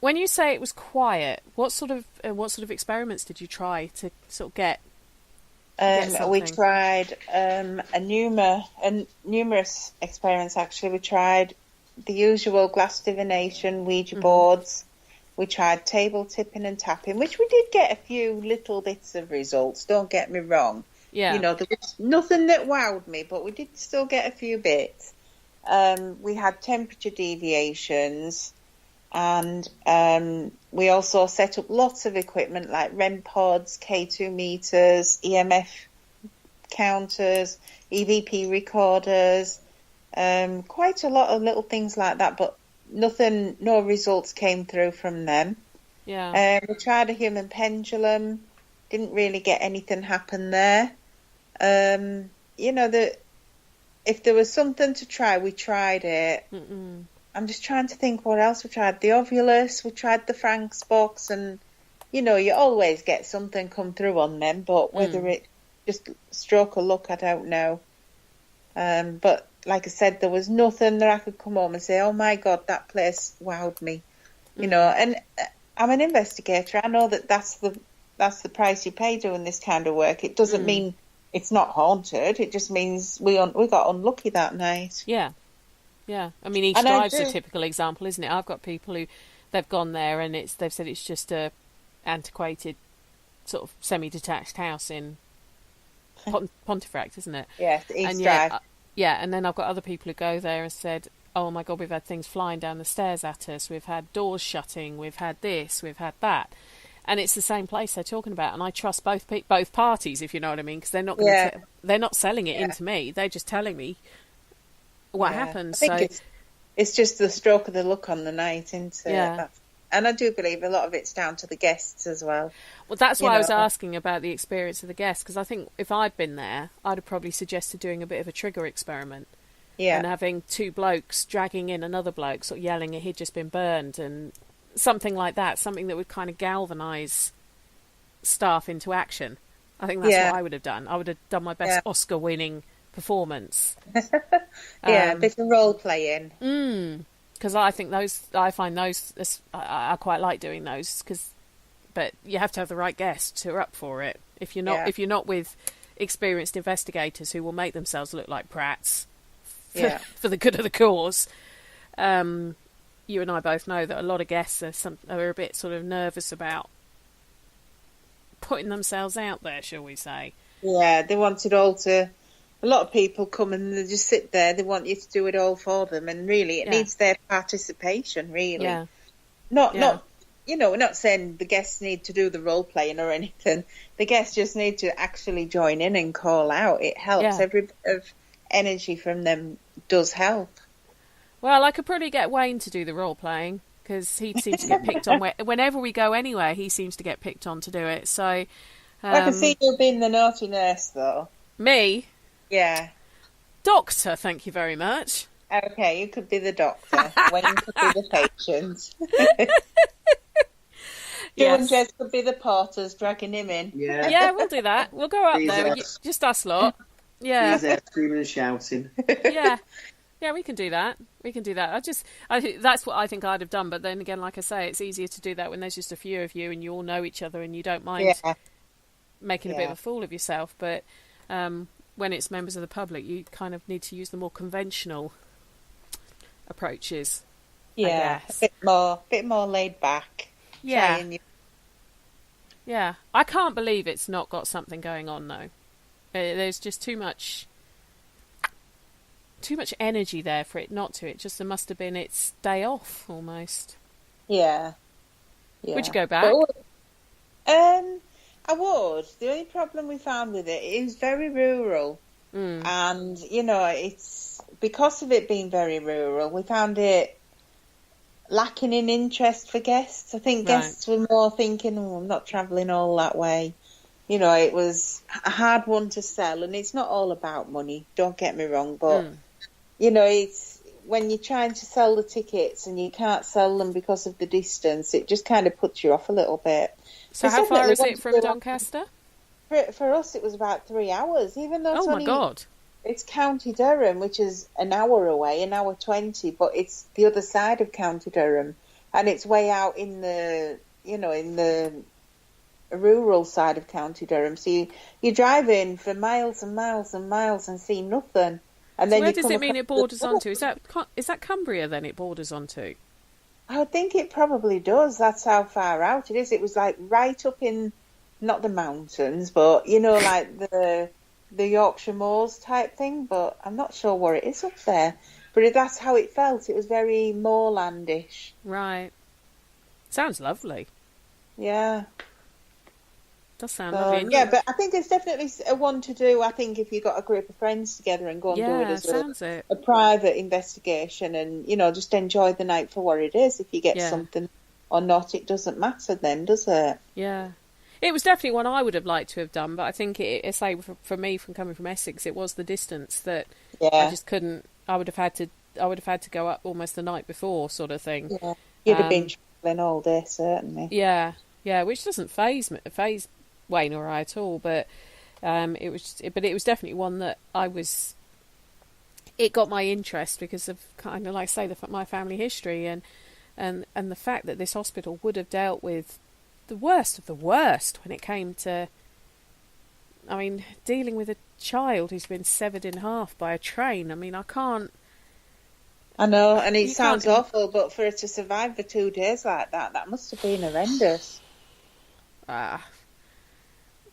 when you say it was quiet, what sort of experiments did you try to sort of get? We tried numerous experiments, actually. We tried the usual glass divination, Ouija boards. We tried table tipping and tapping, which we did get a few little bits of results, don't get me wrong. Yeah. There was nothing that wowed me, but we did still get a few bits. We had temperature deviations, and we also set up lots of equipment like REM pods, K2 meters, EMF counters, EVP recorders, quite a lot of little things like that, but no results came through from them. Yeah. We tried a human pendulum, didn't really get anything happen there. If there was something to try, we tried it. I'm just trying to think what else we tried. The Ovulus, we tried the Frank's box, and you always get something come through on them, but whether it just stroke of luck, I don't know. But like I said, there was nothing that I could come home and say, oh my God, that place wowed me. And I'm an investigator. I know that's the price you pay doing this kind of work. It doesn't mean it's not haunted. It just means we got unlucky that night. Yeah. Yeah. I mean, East Drive's a typical example, isn't it? I've got people who they've gone there and they've said it's just a antiquated sort of semi-detached house in Pontefract, isn't it? Yeah, East Drive. Yeah, and then I've got other people who go there and said, oh my God, we've had things flying down the stairs at us, we've had doors shutting, we've had this, we've had that. And it's the same place they're talking about, and I trust both parties, if you know what I mean, because they're not they're not selling it into me, they're just telling me what happened. I think it's just the stroke of the luck on the night, isn't it? Yeah. And I do believe a lot of it's down to the guests as well. Well, that's why I was asking about the experience of the guests, because I think if I'd been there, I'd have probably suggested doing a bit of a trigger experiment. Yeah. And having 2 blokes dragging in another bloke, sort of yelling he'd just been burned, and something like that, something that would kind of galvanise staff into action. I think that's what I would have done. I would have done my best Oscar-winning performance. A bit of role-playing. Because I find those, I quite like doing those, but you have to have the right guests who are up for it. If you're not with experienced investigators who will make themselves look like brats for the good of the cause, you and I both know that a lot of guests are a bit sort of nervous about putting themselves out there, shall we say. Yeah, they want it all to... A lot of people come and they just sit there. They want you to do it all for them, and really, it needs their participation. Really, not we're not saying the guests need to do the role playing or anything. The guests just need to actually join in and call out. It helps. Every bit of energy from them does help. Well, I could probably get Wayne to do the role playing, because he seems to get picked on whenever we go anywhere. He seems to get picked on to do it. So I can see you being the naughty nurse, though. Me? Yeah. Doctor, thank you very much. Okay, you could be the doctor. Wayne could be the patient. Yes. and Jez could be the porters dragging him in. Yeah. Yeah, we'll do that. We'll go up He's there, just us lot. Yeah. He's there screaming and shouting. Yeah. Yeah, we can do that. We can do that. That's what I think I'd have done. But then again, like I say, it's easier to do that when there's just a few of you and you all know each other and you don't mind making a bit of a fool of yourself. But when it's members of the public, you kind of need to use the more conventional approaches. Yeah, a bit more laid back. Yeah. Yeah. I can't believe it's not got something going on though. There's just too much energy there for it not to. It just there must have been its day off almost. Yeah. Would you go back? I would. The only problem we found with it is very rural, and it's because of it being very rural. We found it lacking in interest for guests. I think guests were more thinking, I'm not travelling all that way. It was a hard one to sell, and it's not all about money, don't get me wrong, but, it's when you're trying to sell the tickets and you can't sell them because of the distance, it just kind of puts you off a little bit. So how far is it from Doncaster? For us, it was about 3 hours, even though my God. It's County Durham, which is an hour away, an hour 20, but it's the other side of County Durham, and it's way out in the, in the rural side of County Durham. So you drive in for miles and miles and miles and see nothing. And then where does it mean it borders onto? Is that Cumbria then it borders onto? I think it probably does. That's how far out it is. It was like right up in, not the mountains, but, like the Yorkshire Moors type thing, but I'm not sure where it is up there. But that's how it felt. It was very moorlandish. Right. Sounds lovely. Yeah. Does sound lovely. Yeah, but I think it's definitely a one to do. I think if you've got a group of friends together and go and do it as a private investigation and, just enjoy the night for what it is. If you get something or not, it doesn't matter then, does it? Yeah. It was definitely one I would have liked to have done, but I think for me, from coming from Essex, it was the distance that I just couldn't. I would have had to go up almost the night before, sort of thing. Yeah, you'd have been travelling all day, certainly. Yeah, which doesn't faze Wayne or I at all, but it was definitely one that it got my interest because of kind of like I say my family history and the fact that this hospital would have dealt with the worst of the worst when it came to, dealing with a child who's been severed in half by a train. I can't. I know, and it sounds awful, but for her to survive for 2 days like that must have been horrendous.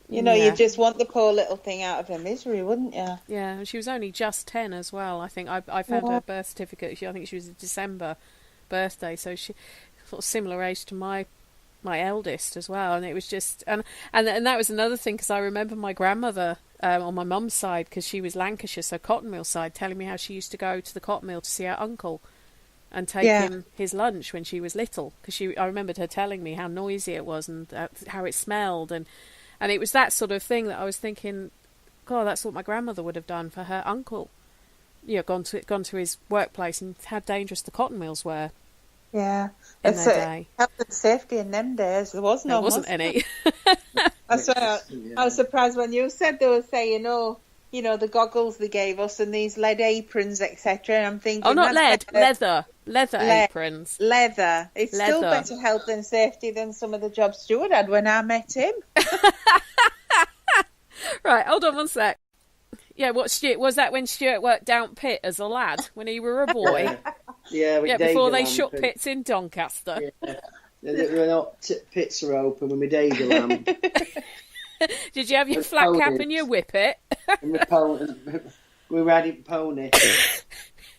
You just want the poor little thing out of her misery, wouldn't you? Yeah, and she was only just 10 as well. I think I found her birth certificate. I think she was a December birthday, so she sort of similar age to my eldest as well. And it was just and that was another thing, because I remember my grandmother on my mum's side, because she was Lancashire, so cotton mill side, telling me how she used to go to the cotton mill to see her uncle and take him his lunch when she was little, because I remembered her telling me how noisy it was and how it smelled, and it was that sort of thing that I was thinking, God, that's what my grandmother would have done for her uncle. Gone to his workplace and how dangerous the cotton mills were. Yeah, in their day. Health and safety in them days, there wasn't any. That's why I was surprised when you said they were saying, the goggles they gave us and these lead aprons, etc. And I'm thinking, not lead, leather aprons. Leather. It's still better health and safety than some of the jobs Stuart had when I met him. Right, hold on one sec. Yeah, was that when Stuart worked down pit as a lad when he were a boy? Yeah, before they shut pits in Doncaster. Yeah. When pits are open with my Davy lamp. Did you have your flat cap and your whippet? And my pony. We were riding pony.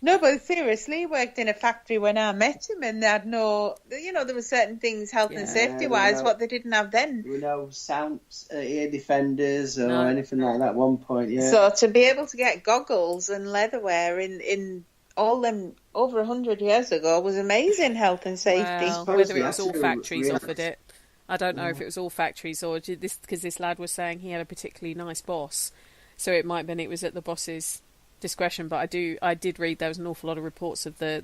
No, but seriously, he worked in a factory when I met him, and they had no, there were certain things health and safety wise what they didn't have then. There were no sound ear defenders or anything like that at one point. Yeah. So to be able to get goggles and leatherware in all them over 100 years ago was amazing health and safety. Well, whether it was all factories offered it, I don't know if it was all factories or just because this lad was saying he had a particularly nice boss So it might have been it was at the boss's discretion. But I did read there was an awful lot of reports of the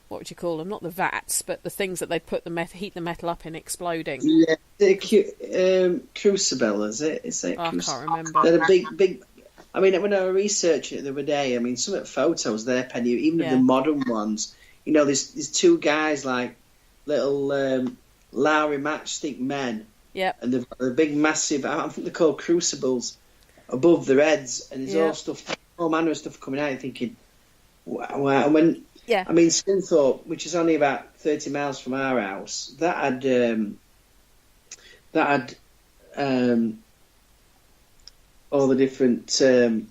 what would you call them? Not the vats, but the things that they'd put heat the metal up in exploding. Yeah, the crucible, is it? I can't remember. They're a big. I mean, when I was researching it the other day, I mean, some of the photos there, Penny, even of the modern ones, you know, there's two guys like little Lowry matchstick men. Yeah. And the big, massive, I think they're called crucibles, above their heads, and there's all manner of stuff coming out. You're thinking, wow. And when, I mean, Scunthorpe, which is only about 30 miles from our house, that had all the different. I'm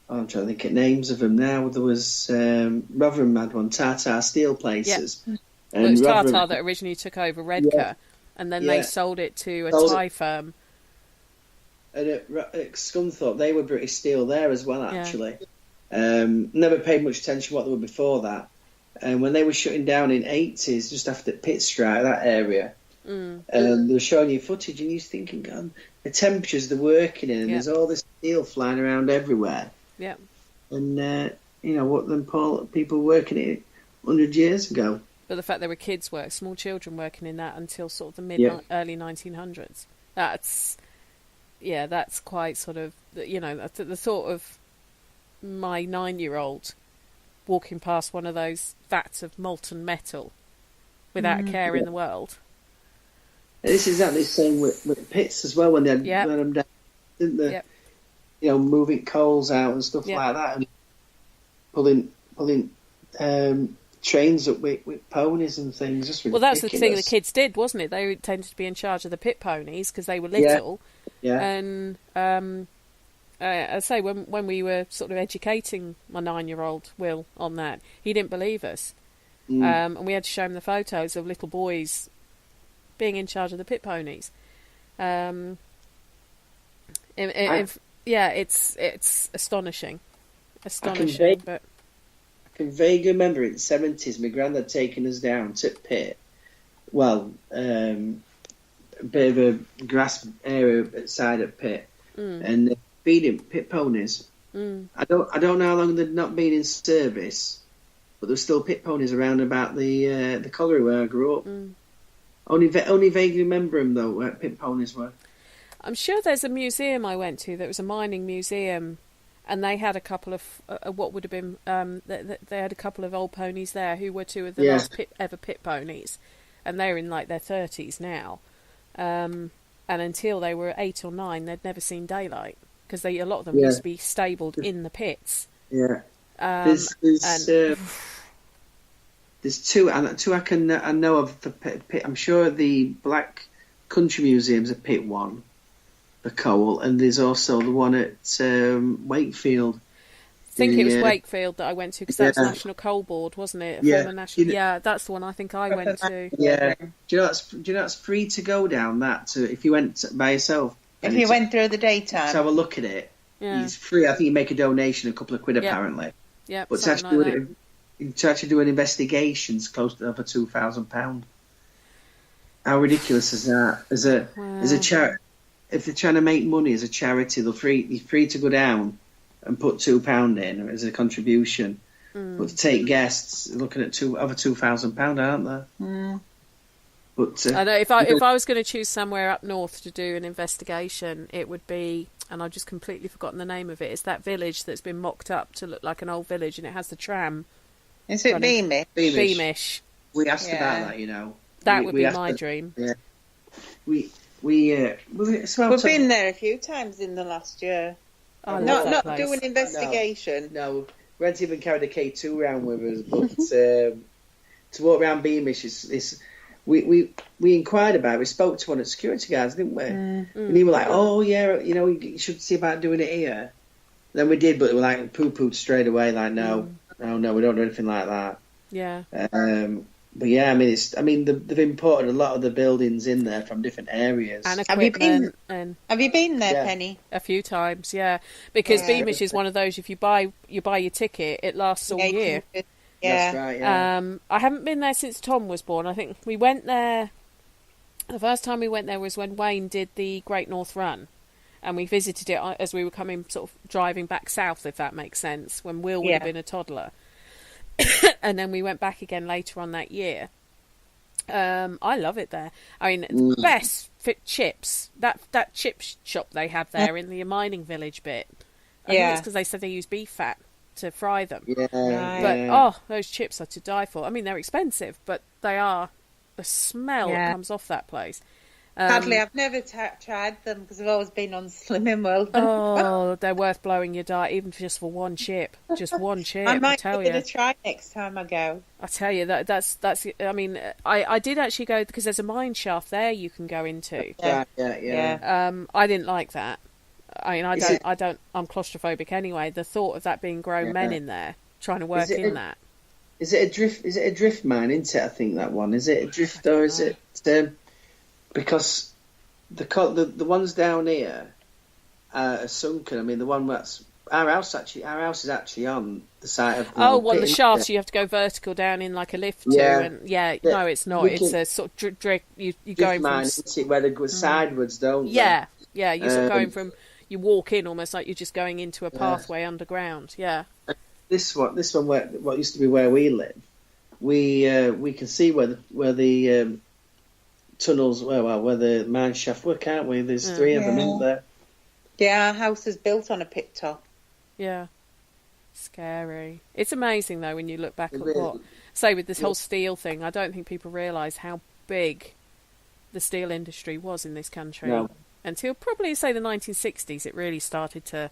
trying to think of names of them now. There was Rotherham had one, Tata Steel Places. Yeah. And it was Tata that originally took over Redcar, and then they sold it to a Thai firm. And at Scunthorpe, they were British Steel there as well, actually. Never paid much attention what they were before that. And when they were shutting down in 80s, just after Pitt Strike, that area, they were showing you footage, and you're thinking, God, the temperatures they're working in, and there's all this steel flying around everywhere. Yeah. And, you know, what them people working it 100 years ago. But the fact there were small children working in that until sort of the early 1900s. That's quite sort of, you know, the thought of my 9-year-old walking past one of those vats of molten metal without a care in the world. It's exactly the same with pits as well, when they had them down, didn't they? Yep. You know, moving coals out and stuff like that, and pulling trains up with ponies and things. Just ridiculous. Well, that's the thing the kids did, wasn't it? They tended to be in charge of the pit ponies because they were little. Yeah. And I say when we were sort of educating my 9-year-old Will on that, he didn't believe us, and we had to show him the photos of little boys being in charge of the pit ponies. It's astonishing. But I can vaguely remember in the 70s, my granddad taking us down to Pit. Well, a bit of a grass area outside of Pit, and feeding pit ponies. I don't know how long they'd not been in service, but there were still pit ponies around about the colliery where I grew up. Only vaguely remember them though, where pit ponies were. I'm sure there's a museum I went to that was a mining museum, and they had a couple of what would have been they had a couple of old ponies there who were two of the last ever pit ponies, and they're in like their 30s now, and until they were 8 or 9 they'd never seen daylight because a lot of them used to be stabled in the pits. There's two I know of for pit. I'm sure the Black Country Museum's a pit one, the coal, and there's also the one at Wakefield. I think it was Wakefield that I went to because that's National Coal Board, wasn't it? That's the one I think I went to. Yeah. Do you know it's free to go down that if you went by yourself? If you went through the daytime. To have a look at it. Yeah. It's free. I think you make a donation, a couple of quid apparently. Yeah. But to actually do an investigation, it's close to over £2,000. How ridiculous is that? As a charity, if they're trying to make money as a charity, you're free to go down and put £2 in as a contribution. But to take guests, they're looking at over £2,000, aren't they? But I know if I was going to choose somewhere up north to do an investigation, it would be, and I've just completely forgotten the name of it. It's that village that's been mocked up to look like an old village, and it has the tram. Is it Beamish? Beamish. We asked about that, you know. That would be my dream. Yeah. We've been there a few times in the last year. Not do an investigation. No, we haven't even carried a K2 round with us, but to walk around Beamish is we inquired about it. We spoke to one of the security guards, didn't we? And he was like, "Oh yeah, you know, you should see about doing it here." Then we did, but they were like poo-pooed straight away, like no, we don't do anything like that. Yeah. But yeah, they've imported a lot of the buildings in there from different areas. And have you been there, Penny? A few times, yeah. Because Beamish is one of those. If you buy your ticket, it lasts all year. Yeah, that's right. Yeah. I haven't been there since Tom was born. I think we went there. The first time we went there was when Wayne did the Great North Run, and we visited it as we were coming, sort of driving back south, if that makes sense, when Will would have been a toddler. And then we went back again later on that year. I love it there. I mean, best fit chips. That chip shop they have there in the mining village bit. I think it's because they said they use beef fat to fry them. But those chips are to die for. I mean, they're expensive, but they are. The smell that comes off that place. Sadly, I've never tried them because I've always been on Slimming World. Oh, they're worth blowing your diet, even just for one chip. Just one chip. I might tell give it a try next time I go. I tell you that's. I mean, I did actually go because there's a mine shaft there you can go into. Yeah. I didn't like that. I mean, I don't. I'm claustrophobic anyway. The thought of that being grown men in there trying to work in that. Is it a drift mine? Isn't it? I think that one. Is it a drift or is it? Because the ones down here are sunken. I mean, the one that's our house is actually on the site of. The shafts you have to go vertical down in like a lift to. And no, it's not. It's a sort of drift. You going mine, from where they go sideways, don't they? Yeah. You're sort of going from. You walk in almost like you're just going into a pathway underground. Yeah. This one, what used to be where we live, we can see where the tunnels, where the mine shaft were, can't we? There's three of them in there. Yeah, our house is built on a pit top. Yeah. Scary. It's amazing though when you look back at with this whole steel thing. I don't think people realise how big the steel industry was in this country. No. Until probably, say, the 1960s, it really started to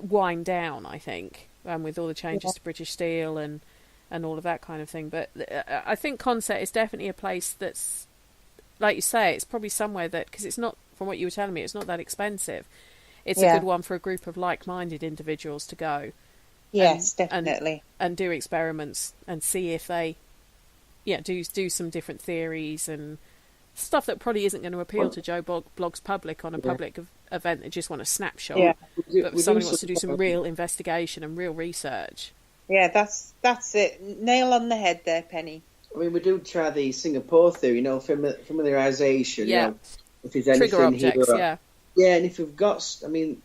wind down, I think, with all the changes to British Steel and all of that kind of thing. But I think Consett is definitely a place that's, like you say, it's probably somewhere that, because it's not, from what you were telling me, it's not that expensive. It's a good one for a group of like-minded individuals to go. Yes, definitely. And do experiments and see if they, do some different theories and stuff that probably isn't going to appeal to Joe Blogg's public on a public event that just want a snapshot. Yeah. But somebody wants to do some real investigation and real research. Yeah, that's it. Nail on the head there, Penny. I mean, we do try the Singapore theory, familiarisation. Yeah. If there's anything trigger objects, here. Yeah, and if we've got, I mean,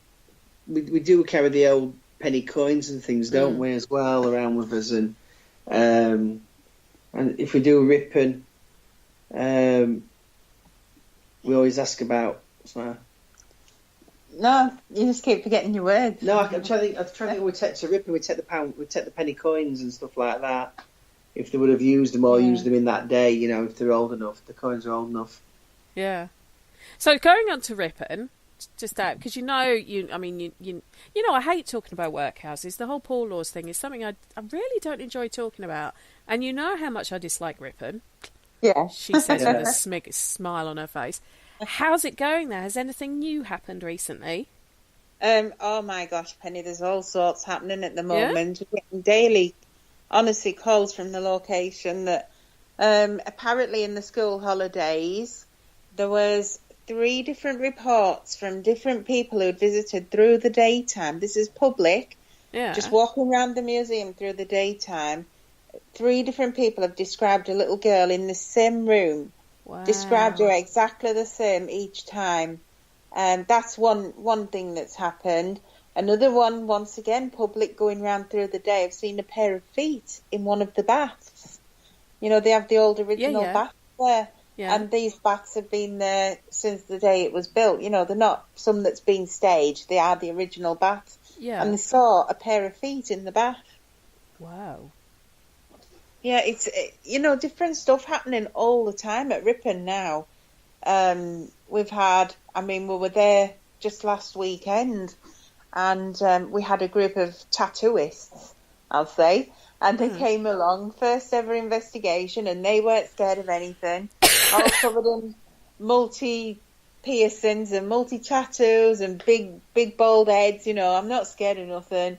we do carry the old penny coins and things, don't we, as well, around with us. And if we do ripping, we always ask about. No, you just keep forgetting your words. No, I'm trying to think. We take to ripping. We take the penny coins and stuff like that. If they would have used them or used them in that day, if they're old enough, the coins are old enough. Yeah. So going on to ripping, just that because I hate talking about workhouses. The whole Poor Laws thing is something I really don't enjoy talking about, and you know how much I dislike ripping. Yeah, she says with a smile on her face. How's it going there? Has anything new happened recently? Oh my gosh, Penny, there's all sorts happening at the moment. We're getting daily, honestly, calls from the location that apparently in the school holidays there was 3 different reports from different people who'd visited through the daytime. This is public. Yeah. Just walking around the museum through the daytime. 3 different people have described a little girl in the same room. Wow. Described her exactly the same each time. And that's one thing that's happened. Another one, once again, public going round through the day. I've seen a pair of feet in one of the baths. They have the old original baths there. Yeah. And these baths have been there since the day it was built. They're not some that's been staged. They are the original baths. Yeah. And they saw a pair of feet in the bath. Wow. Yeah, it's, different stuff happening all the time at Ripon now. We were there just last weekend and we had a group of tattooists, I'll say, and they came along, first ever investigation, and they weren't scared of anything, all covered in multi-piercings and multi-tattoos and big bald heads, I'm not scared of nothing.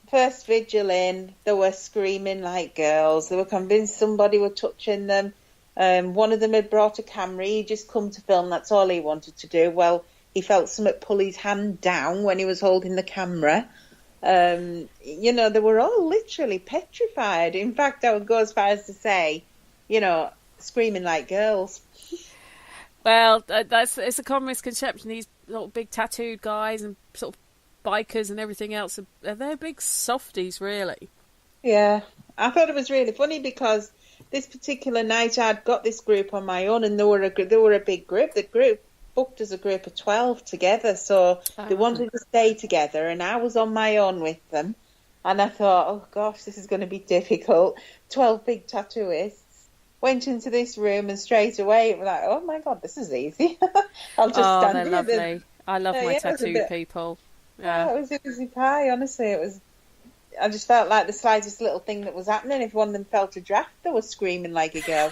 First vigil in, they were screaming like girls. They were convinced somebody were touching them. One of them had brought a camera. He'd just come to film. That's all he wanted to do. Well, he felt something pull his hand down when he was holding the camera. They were all literally petrified. In fact, I would go as far as to say, screaming like girls. Well, it's a common misconception. little big tattooed guys and sort of bikers and everything else, they're big softies, really. Yeah, I thought it was really funny because this particular night I'd got this group on my own, and they were a big group. The group booked as a group of 12 together, so they wanted to stay together, and I was on my own with them. And I thought, oh gosh, this is going to be difficult. 12 big tattooists. Went into this room, and straight away it was like, oh my God, this is easy. I'll just stand they're here. Lovely. I love my tattooed people. Yeah, it was easy pie. Honestly, it was. I just felt like the slightest little thing that was happening. If one of them felt a draft, they were screaming like a girl.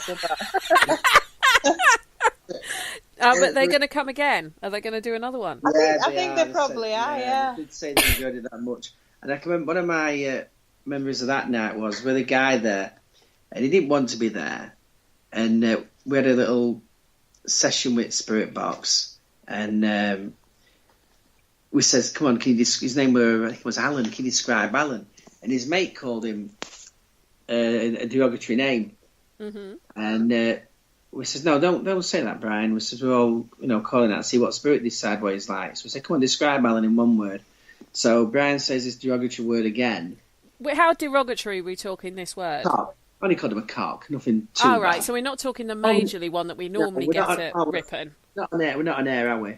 But they're going to come again. Are they going to do another one? I think they probably are. Yeah, they did say they enjoyed it that much. And I can remember one of my memories of that night was with a guy there, and he didn't want to be there. And we had a little session with Spirit Box, and we says, "Come on, can you?" His name was Alan. Can you describe Alan? And his mate called him a derogatory name, and we says, "No, don't say that, Brian." We says, "We're all calling out, see what spirit decide what he's like." So we said, "Come on, describe Alan in one word." So Brian says this derogatory word again. Wait, how derogatory are we talking this word? Cock. Only called him a cock. Nothing too bad. Right. So we're not talking the majorly one that we normally get at Ripon. Not on air. We're not on air, are we?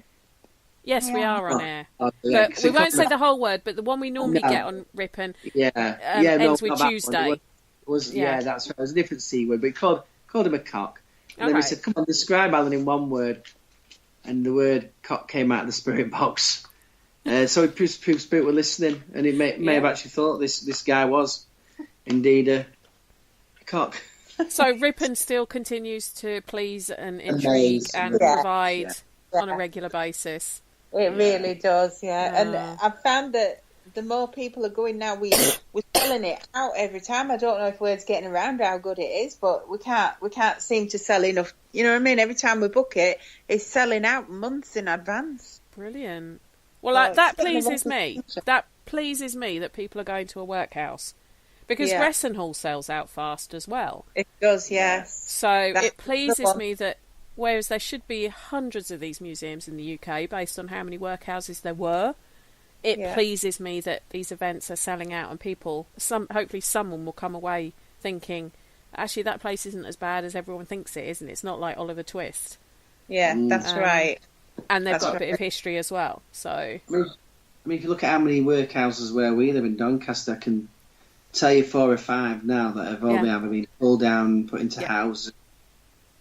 Yes, we are on air. Yeah. But we won't say the whole word, but the one we normally get on Ripon ends with Tuesday. That's right. It was a different C word, but he called him a cock. And then we said, "Come on, describe Alan in one word." And the word cock came out of the Spirit Box. So it proved Spirit were listening, and it may have actually thought this guy was indeed a cock. So Ripon still continues to please and intrigue and provide on a regular basis. It really does, And I've found that the more people are going now, we're selling it out every time. I don't know if word's getting around how good it is, but we can't seem to sell enough. You know what I mean? Every time we book it, it's selling out months in advance. Brilliant. Well, that pleases me. That pleases me that people are going to a workhouse. Because Wresson Hall sells out fast as well. It does, yes. So it pleases me that, whereas there should be hundreds of these museums in the UK based on how many workhouses there were, it pleases me that these events are selling out, and people, hopefully someone will come away thinking, actually that place isn't as bad as everyone thinks it is, and it's not like Oliver Twist. Yeah, that's right. And they've got a bit of history as well. So, I mean, if you look at how many workhouses where we live in Doncaster, I can tell you 4 or 5 now that have all been pulled down, put into houses,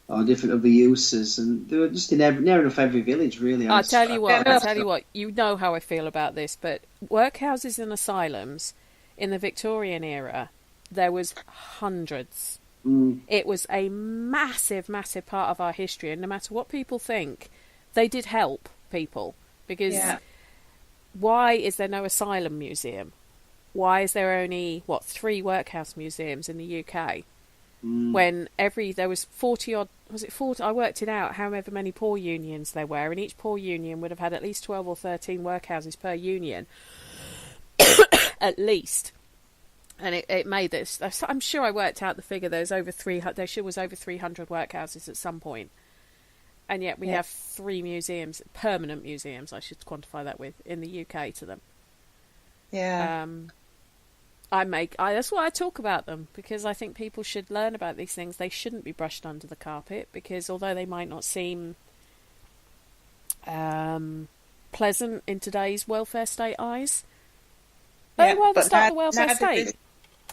or different other uses, and they were just in near enough every village, really. I'll tell you what, you know how I feel about this, but workhouses and asylums in the Victorian era, there was hundreds. It was a massive, massive part of our history, and no matter what people think, they did help people, because why is there no asylum museum? Why is there only 3 workhouse museums in the UK? When there was 40 odd, was it 40? I worked it out, however many poor unions there were, and each poor union would have had at least 12 or 13 workhouses per union, at least. And it made this. I'm sure I worked out the figure. There was over 300 workhouses at some point, and yet we have 3 museums, permanent museums. I should quantify that with in the UK to them. Yeah. That's why I talk about them, because I think people should learn about these things. They shouldn't be brushed under the carpet, because although they might not seem pleasant in today's welfare state eyes, they were the start of the welfare state.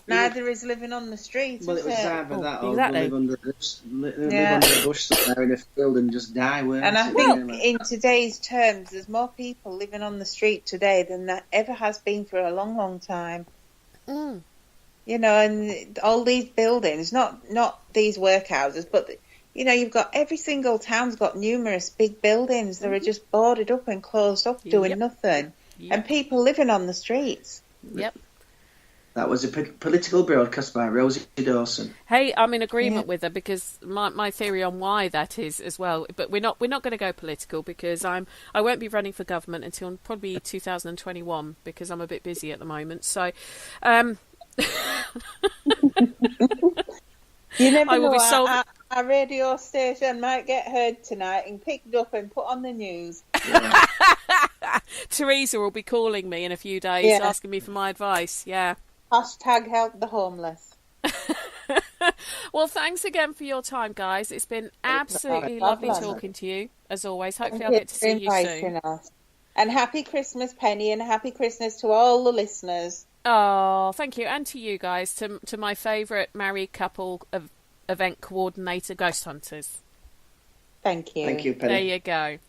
Neither is living on the street. Well, it was either that or exactly. live under a bush somewhere in a field and just die. And I think in today's terms, there's more people living on the street today than there ever has been for a long, long time. You know, and all these buildings, not these workhouses, but you've got every single town's got numerous big buildings that are just boarded up and closed up, doing nothing, and people living on the streets. Yep. That was a political broadcast by Rosey Dawson. Hey, I'm in agreement with her, because my theory on why that is as well. But we're not going to go political, because I won't be running for government until probably 2021, because I'm a bit busy at the moment. So, you never know. Our radio station might get heard tonight and picked up and put on the news. Yeah. Teresa will be calling me in a few days, asking me for my advice. Yeah. Hashtag help the homeless. Well, thanks again for your time, guys. It's been absolutely lovely talking to you, as always. Hopefully I'll get to see you soon. And happy Christmas, Penny, and happy Christmas to all the listeners. Oh, thank you. And to you guys, to my favourite married couple of event coordinator, Ghost Hunters. Thank you. Thank you, Penny.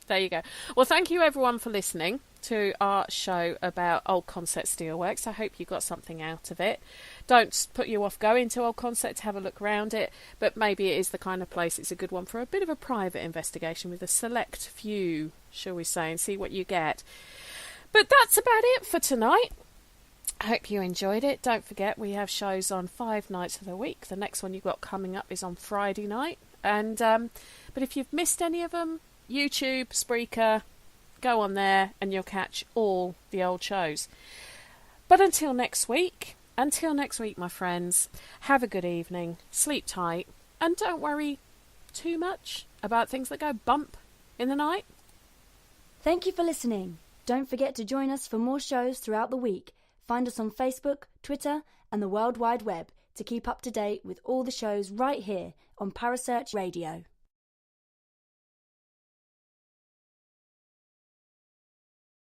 There you go. Well, thank you everyone for listening to our show about Old Consett Steelworks. I hope you got something out of it. Don't put you off going to Old Consett to have a look around it, but maybe it is the kind of place, it's a good one for a bit of a private investigation with a select few, shall we say, and see what you get. But that's about it for tonight. I hope you enjoyed it. Don't forget, we have shows on 5 nights of the week. The next one you've got coming up is on Friday night. And but if you've missed any of them, YouTube, Spreaker, go on there and you'll catch all the old shows. But until next week, my friends, have a good evening, sleep tight, and don't worry too much about things that go bump in the night. Thank you for listening. Don't forget to join us for more shows throughout the week. Find us on Facebook, Twitter, and the World Wide Web to keep up to date with all the shows right here on Parasearch Radio.